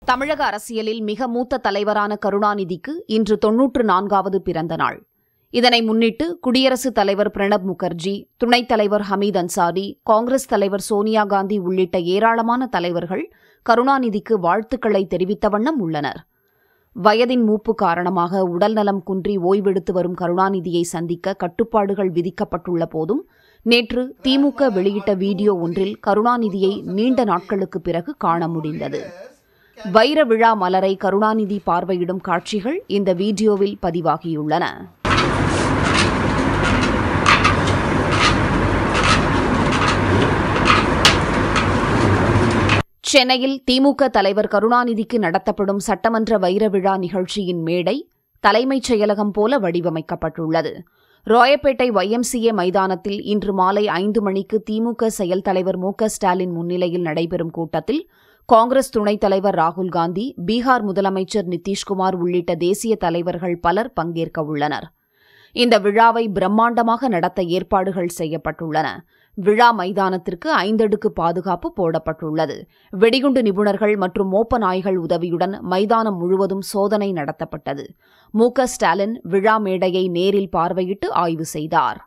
தமிழக அரசியலில் மிக மூத்த தலைவரான கருணாநிதிக்கு இன்று 94வது பிறந்த நாள். இதனை முன்னிட்டு குடியரசுத் தலைவர் பிரணப் முகர்ஜி, துணைத் தலைவர் ஹமீத் அன்சாரி, காங்கிரஸ் தலைவர் சோனியா காந்தி உள்ளிட்ட ஏராளமான தலைவர்கள் கருணாநிதிக்கு வாழ்த்துக்களை தெரிவித்த வண்ணம் உள்ளனர். வயதின் மூப்பு காரணமாக உடல்நலம் குன்றி ஓய்வெடுத்து வரும் கருணாநிதியை சந்திக்க கட்டுப்பாடுகள் விதிக்கப்பட்டுள்ள போதும் நேற்று திமுக வெளியிட்ட வீடியோ ஒன்றில் கருணாநிதியை நீண்ட நாட்களுக்கு பிறகு காண முடிந்தது. வைர விழா மலரை கருணாநிதி பார்வையிடும் காட்சிகள் இந்த வீடியோவில் பதிவாகியுள்ளன. சென்னையில் திமுக தலைவர் கருணாநிதிக்கு நடத்தப்படும் சட்டமன்ற வைர விழா நிகழ்ச்சியின் மேடை தலைமைச் செயலகம் போல வடிவமைக்கப்பட்டுள்ளது. ராயப்பேட்டை YMCA மைதானத்தில் இன்று மாலை 5 மணிக்கு திமுக செயல் தலைவர் மு.க.ஸ்டாலின் முன்னிலையில் நடைபெறும் கூட்டத்தில் காங்கிரஸ் துணைத் தலைவர் ராகுல் காந்தி, பீகார் முதலமைச்சர் நிதிஷ்குமார் உள்ளிட்ட தேசிய தலைவர்கள் பலர் பங்கேற்க உள்ளனர். இந்த விழாவை பிரம்மாண்டமாக நடத்த ஏற்பாடுகள் செய்யப்பட்டுள்ளன. விழா மைதானத்திற்கு 5 அடுக்கு பாதுகாப்பு போடப்பட்டுள்ளது. வெடிகுண்டு நிபுணர்கள் மற்றும் மோப்ப நாய்கள் உதவியுடன் மைதானம் முழுவதும் சோதனை நடத்தப்பட்டது. மு.க.ஸ்டாலின் விழா மேடையை நேரில் பார்வையிட்டு ஆய்வு செய்தார்.